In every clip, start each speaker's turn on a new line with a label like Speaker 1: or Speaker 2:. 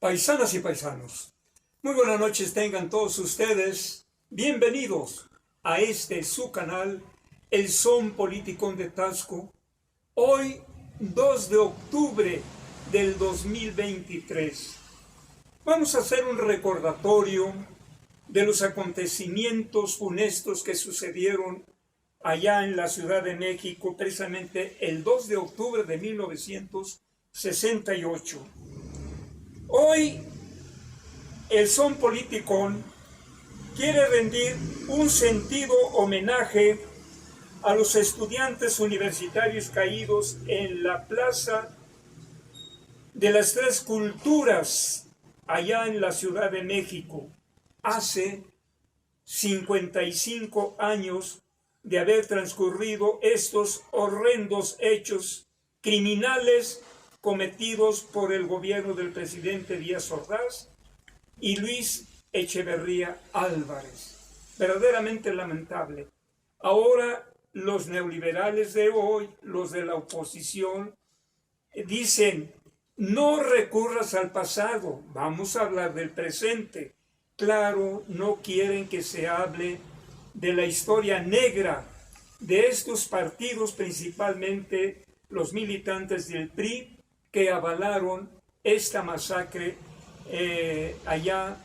Speaker 1: Paisanas y paisanos, muy buenas noches tengan todos ustedes. Bienvenidos a su canal, El Son Politicón de Taxco. Hoy, 2 de octubre del 2023. Vamos a hacer un recordatorio de los acontecimientos funestos que sucedieron allá en la Ciudad de México, precisamente el 2 de octubre de 1968. Hoy, el Son Politicón quiere rendir un sentido homenaje a los estudiantes universitarios caídos en la Plaza de las Tres Culturas, allá en la Ciudad de México, hace 55 años de haber transcurrido estos horrendos hechos criminales cometidos por el gobierno del presidente Díaz Ordaz y Luis Echeverría Álvarez. Verdaderamente lamentable. Ahora los neoliberales de hoy, los de la oposición, dicen: no recurras al pasado, vamos a hablar del presente. Claro, no quieren que se hable de la historia negra de estos partidos, principalmente los militantes del PRI, que avalaron esta masacre allá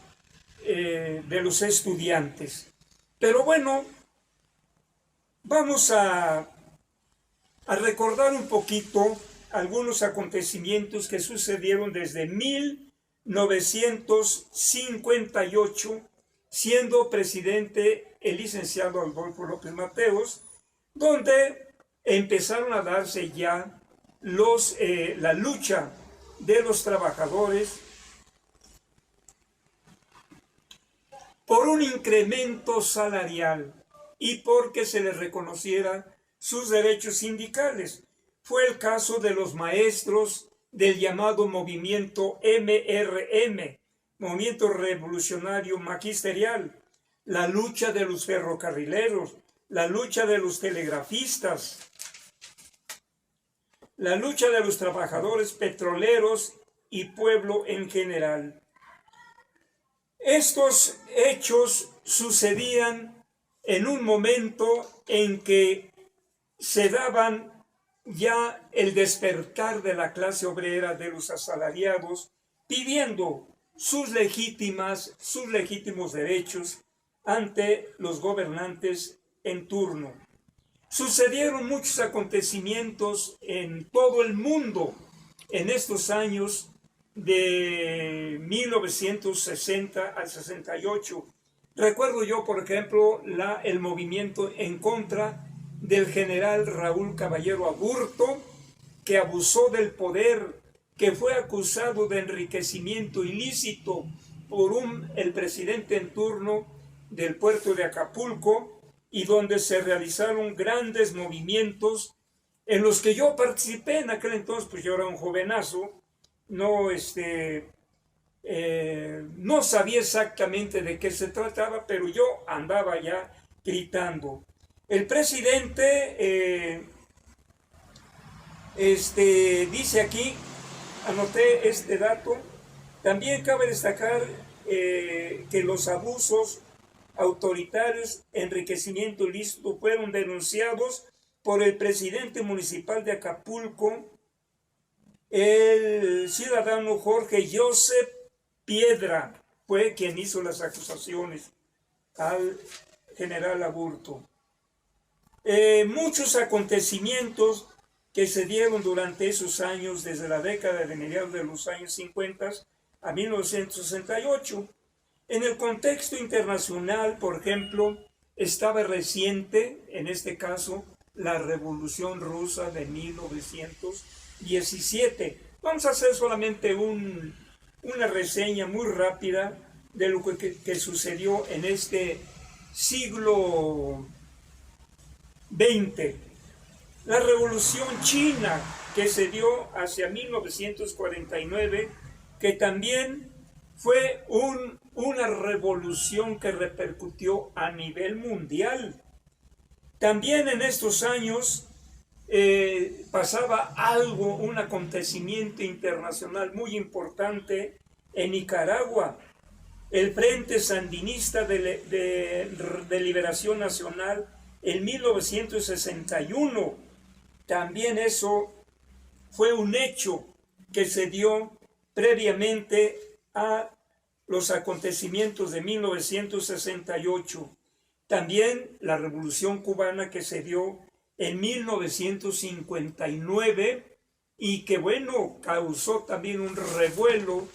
Speaker 1: de los estudiantes. Pero bueno, vamos a recordar un poquito algunos acontecimientos que sucedieron desde 1958, siendo presidente el licenciado Adolfo López Mateos, donde empezaron a darse ya la lucha de los trabajadores por un incremento salarial y porque se les reconociera sus derechos sindicales. Fue el caso de los maestros del llamado movimiento MRM, Movimiento Revolucionario Magisterial, la lucha de los ferrocarrileros, la lucha de los telegrafistas, la lucha de los trabajadores petroleros y pueblo en general. Estos hechos sucedían en un momento en que se daban ya el despertar de la clase obrera, de los asalariados, pidiendo sus legítimos derechos ante los gobernantes en turno. Sucedieron muchos acontecimientos en todo el mundo en estos años de 1960 al 68. Recuerdo yo, por ejemplo, el movimiento en contra del general Raúl Caballero Aburto, que abusó del poder, que fue acusado de enriquecimiento ilícito por el presidente en turno del puerto de Acapulco, y donde se realizaron grandes movimientos en los que yo participé en aquel entonces. Pues yo era un jovenazo, no sabía exactamente de qué se trataba, pero yo andaba ya gritando. El presidente dice aquí, anoté este dato, también cabe destacar que los abusos autoritarios, enriquecimiento ilícito, fueron denunciados por el presidente municipal de Acapulco, el ciudadano Jorge Joseph Piedra, fue quien hizo las acusaciones al general Aburto. Muchos acontecimientos que se dieron durante esos años, desde la década de mediados de los años 50 a 1968. En el contexto internacional, por ejemplo, estaba reciente, en este caso, la Revolución Rusa de 1917. Vamos a hacer solamente una reseña muy rápida de lo que sucedió en este siglo XX. La Revolución China, que se dio hacia 1949, que también fue una revolución que repercutió a nivel mundial. También en estos años pasaba un acontecimiento internacional muy importante En Nicaragua, el Frente Sandinista de Liberación Nacional en 1961. También eso fue un hecho que se dio previamente a los acontecimientos de 1968. También la Revolución Cubana que se dio en 1959 y que, bueno, causó también un revuelo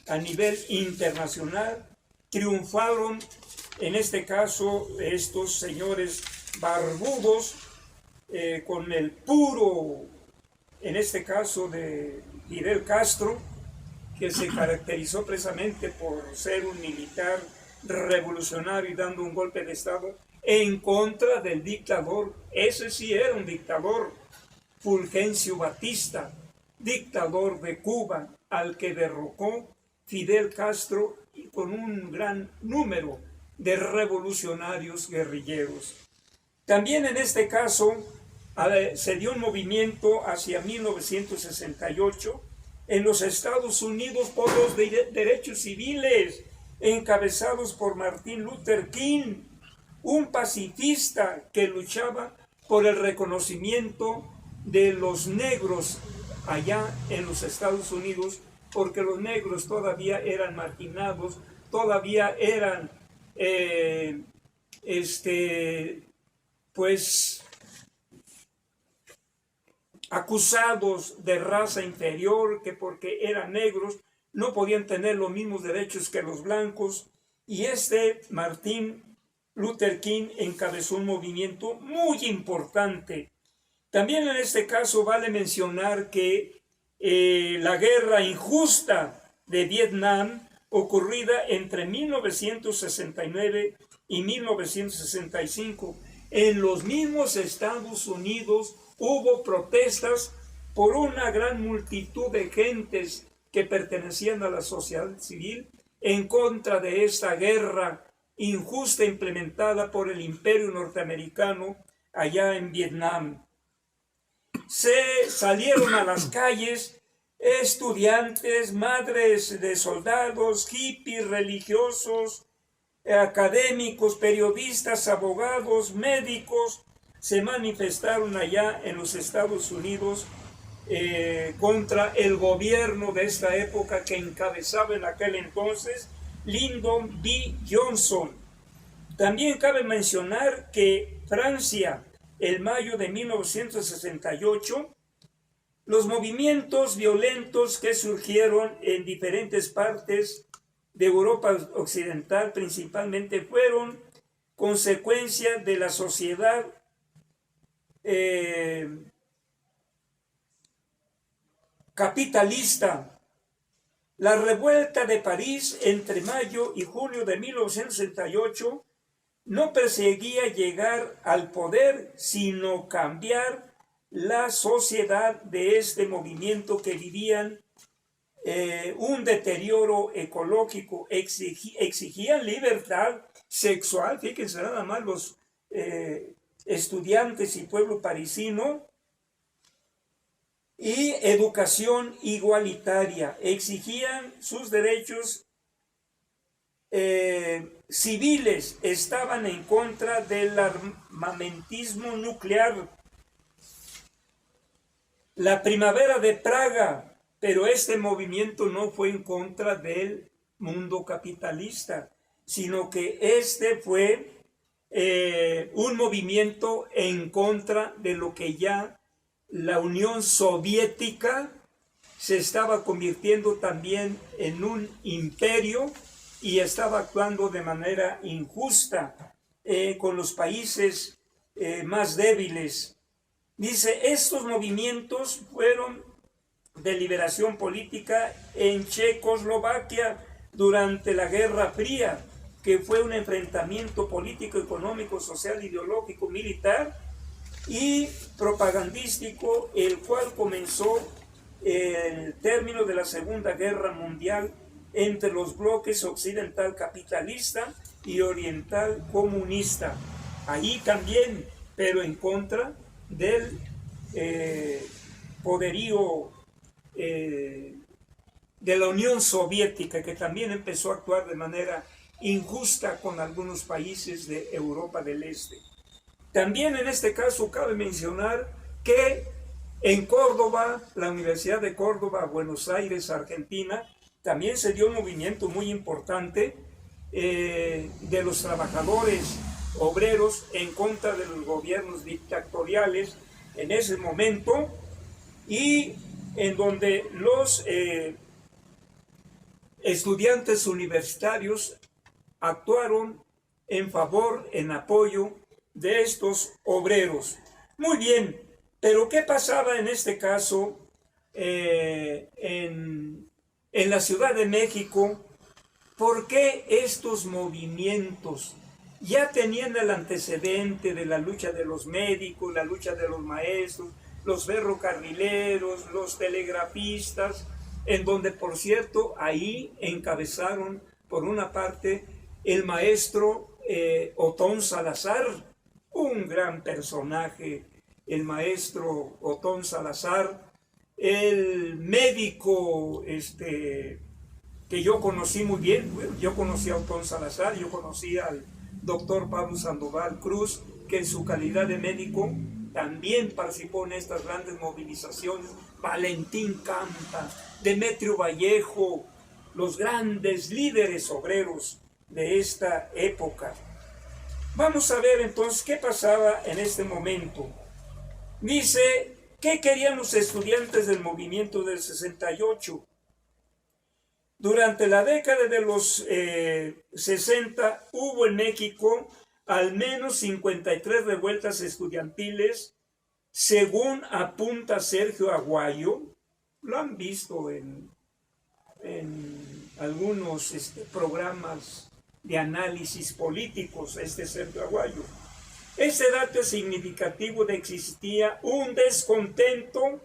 Speaker 1: a nivel internacional. Triunfaron, en este caso, estos señores barbudos con el puro, en este caso, de Fidel Castro, que se caracterizó precisamente por ser un militar revolucionario y dando un golpe de Estado en contra del dictador. Ese sí era un dictador, Fulgencio Batista, dictador de Cuba, al que derrocó Fidel Castro y con un gran número de revolucionarios guerrilleros. También en este caso se dio un movimiento hacia 1968 en los Estados Unidos por los derechos civiles, encabezados por Martin Luther King, un pacifista que luchaba por el reconocimiento de los negros allá en los Estados Unidos, porque los negros todavía eran marginados, todavía eran acusados de raza inferior, que porque eran negros no podían tener los mismos derechos que los blancos. Y Martin Luther King encabezó un movimiento muy importante. También en este caso vale mencionar que la guerra injusta de Vietnam, ocurrida entre 1969 y 1965, en los mismos Estados Unidos hubo protestas por una gran multitud de gentes que pertenecían a la sociedad civil en contra de esta guerra injusta implementada por el Imperio norteamericano allá en Vietnam. Se salieron a las calles estudiantes, madres de soldados, hippies, religiosos, académicos, periodistas, abogados, médicos, se manifestaron allá en los Estados Unidos contra el gobierno de esta época que encabezaba en aquel entonces Lyndon B. Johnson. También cabe mencionar que Francia, en mayo de 1968, los movimientos violentos que surgieron en diferentes partes de Europa Occidental principalmente fueron consecuencia de la sociedad capitalista. La revuelta de París entre mayo y julio de 1968 no perseguía llegar al poder, sino cambiar la sociedad de este movimiento que vivían un deterioro ecológico, exigían libertad sexual. Fíjense nada más los estudiantes y pueblo parisino, y educación igualitaria, exigían sus derechos civiles, estaban en contra del armamentismo nuclear. La primavera de Praga, pero este movimiento no fue en contra del mundo capitalista, sino que fue un movimiento en contra de lo que ya la Unión Soviética se estaba convirtiendo también en un imperio y estaba actuando de manera injusta con los países más débiles. Dice, estos movimientos fueron de liberación política en Checoslovaquia durante la Guerra Fría, que fue un enfrentamiento político, económico, social, ideológico, militar y propagandístico, el cual comenzó el término de la Segunda Guerra Mundial entre los bloques occidental capitalista y oriental comunista. Ahí también, pero en contra del poderío de la Unión Soviética, que también empezó a actuar de manera injusta con algunos países de Europa del Este. También en este caso cabe mencionar que en Córdoba, la Universidad de Córdoba, Buenos Aires, Argentina, también se dio un movimiento muy importante de los trabajadores obreros en contra de los gobiernos dictatoriales en ese momento, y en donde los estudiantes universitarios actuaron en favor, en apoyo de estos obreros. Muy bien, pero ¿qué pasaba en este caso en la Ciudad de México? ¿Por qué estos movimientos ya tenían el antecedente de la lucha de los médicos, la lucha de los maestros, los ferrocarrileros, los telegrafistas, en donde, por cierto, ahí encabezaron, por una parte, el maestro Otón Salazar, un gran personaje, el maestro Otón Salazar, el médico que yo conocí muy bien. Yo conocí a Otón Salazar, yo conocí al doctor Pablo Sandoval Cruz, que en su calidad de médico también participó en estas grandes movilizaciones. Valentín Campa, Demetrio Vallejo, los grandes líderes obreros de esta época. Vamos a ver entonces qué pasaba en este momento. Dice, ¿qué querían los estudiantes del movimiento del 68? Durante la década de los 60 hubo en México al menos 53 revueltas estudiantiles, según apunta Sergio Aguayo. Lo han visto en algunos programas de análisis políticos, Sergio Aguayo. Este dato es significativo de que existía un descontento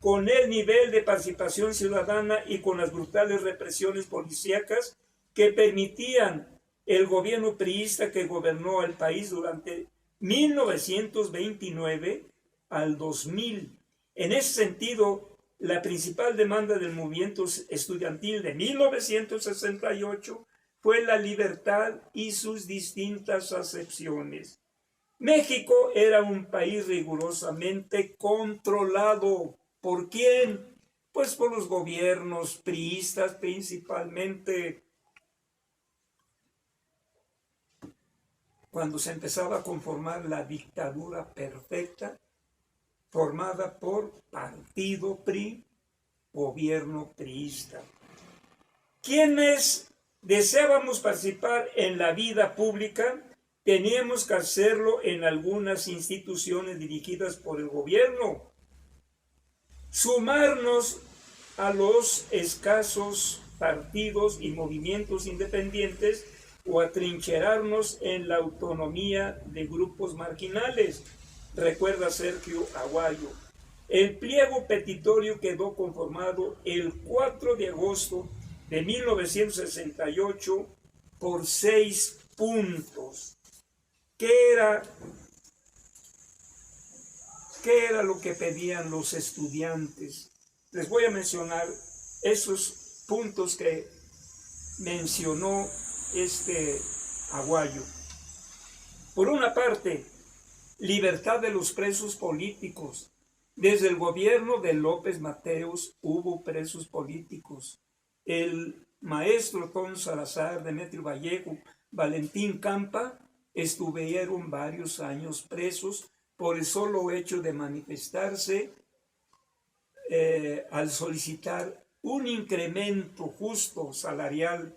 Speaker 1: con el nivel de participación ciudadana y con las brutales represiones policíacas que permitían el gobierno priista que gobernó el país durante 1929 al 2000. En ese sentido, la principal demanda del movimiento estudiantil de 1968 fue la libertad y sus distintas acepciones. México era un país rigurosamente controlado. ¿Por quién? Pues por los gobiernos priistas, principalmente cuando se empezaba a conformar la dictadura perfecta, formada por partido PRI, gobierno priista. Quienes deseábamos participar en la vida pública, teníamos que hacerlo en algunas instituciones dirigidas por el gobierno. Sumarnos a los escasos partidos y movimientos independientes o atrincherarnos en la autonomía de grupos marginales. Recuerda Sergio Aguayo. El pliego petitorio quedó conformado el 4 de agosto de 1968 por 6 puntos. ¿Qué era lo que pedían los estudiantes? Les voy a mencionar esos puntos que mencionó Aguayo. Por una parte, libertad de los presos políticos. Desde el gobierno de López Mateos hubo presos políticos. El maestro Otón Salazar, Demetrio Vallejo, Valentín Campa estuvieron varios años presos por el solo hecho de manifestarse al solicitar un incremento justo salarial,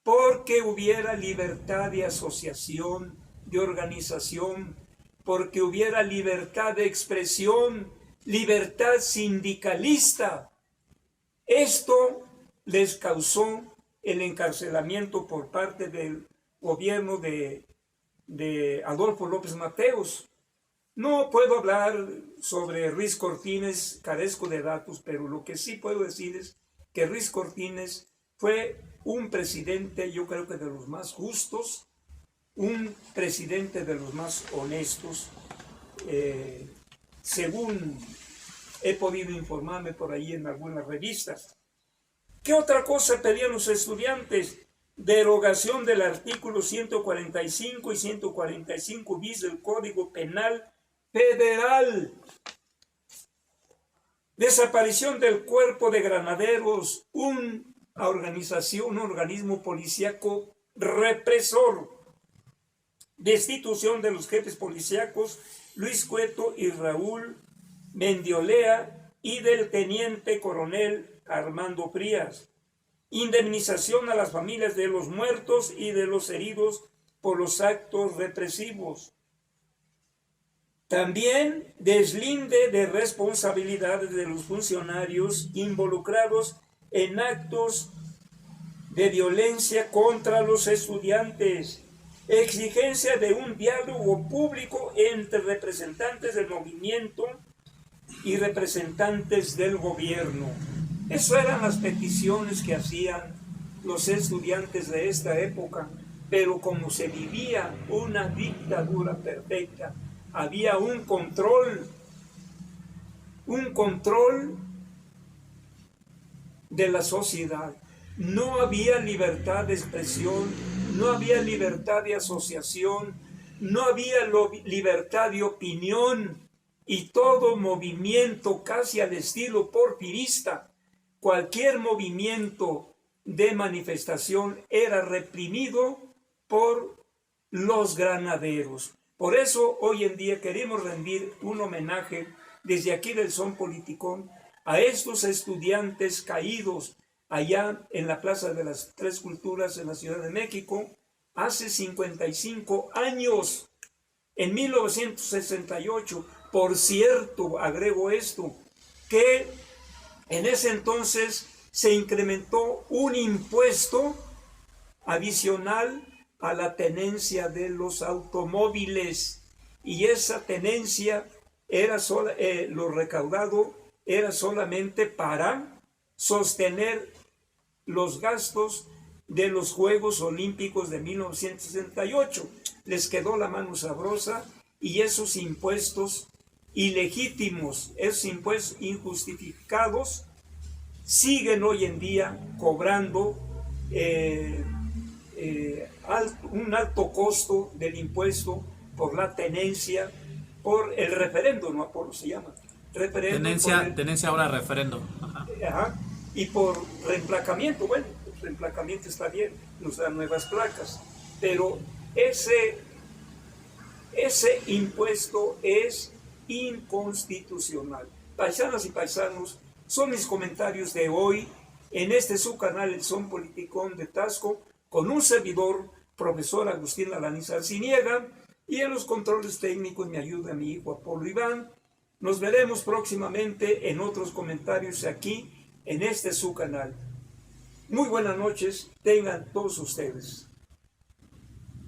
Speaker 1: porque hubiera libertad de asociación, de organización, porque hubiera libertad de expresión, libertad sindicalista. Esto les causó el encarcelamiento por parte del gobierno de Adolfo López Mateos. No puedo hablar sobre Ruiz Cortines, carezco de datos, pero lo que sí puedo decir es que Ruiz Cortines fue un presidente, yo creo que de los más justos, un presidente de los más honestos, según he podido informarme por ahí en algunas revistas. ¿Qué otra cosa pedían los estudiantes? Derogación del artículo 145 y 145 bis del Código Penal Federal. Desaparición del Cuerpo de Granaderos, una organización, un organismo policíaco represor. Destitución de los jefes policíacos Luis Cueto y Raúl Mendiolea y del teniente coronel Armando Frías. Indemnización a las familias de los muertos y de los heridos por los actos represivos. También deslinde de responsabilidades de los funcionarios involucrados en actos de violencia contra los estudiantes. Exigencia de un diálogo público entre representantes del movimiento y representantes del gobierno. Esas eran las peticiones que hacían los estudiantes de esta época, pero como se vivía una dictadura perfecta, había un control de la sociedad. No había libertad de expresión, no había libertad de asociación, no había libertad de opinión, y todo movimiento casi al estilo porfirista, cualquier movimiento de manifestación era reprimido por los granaderos. Por eso hoy en día queremos rendir un homenaje desde aquí del Son Politicón a estos estudiantes caídos allá en la Plaza de las Tres Culturas en la Ciudad de México hace 55 años, en 1968. Por cierto, agrego esto, que en ese entonces se incrementó un impuesto adicional a la tenencia de los automóviles, y esa tenencia era lo recaudado era solamente para sostener los gastos de los Juegos Olímpicos de 1968. Les quedó la mano sabrosa, y esos impuestos ilegítimos, esos impuestos injustificados, siguen hoy en día cobrando un alto costo del impuesto por la tenencia, por el referendo, no por se llama.
Speaker 2: Tenencia ahora referendo.
Speaker 1: Ajá, y por reemplacamiento. Bueno, el reemplacamiento está bien, nos dan nuevas placas, pero ese impuesto es inconstitucional. Paisanas y paisanos, son mis comentarios de hoy en este su canal El Son Politicón de Taxco, con un servidor, profesor Agustín Alanis Arciniega, y en los controles técnicos me ayuda mi hijo Apolo Iván. Nos veremos próximamente en otros comentarios aquí en este su canal. Muy buenas noches tengan todos ustedes.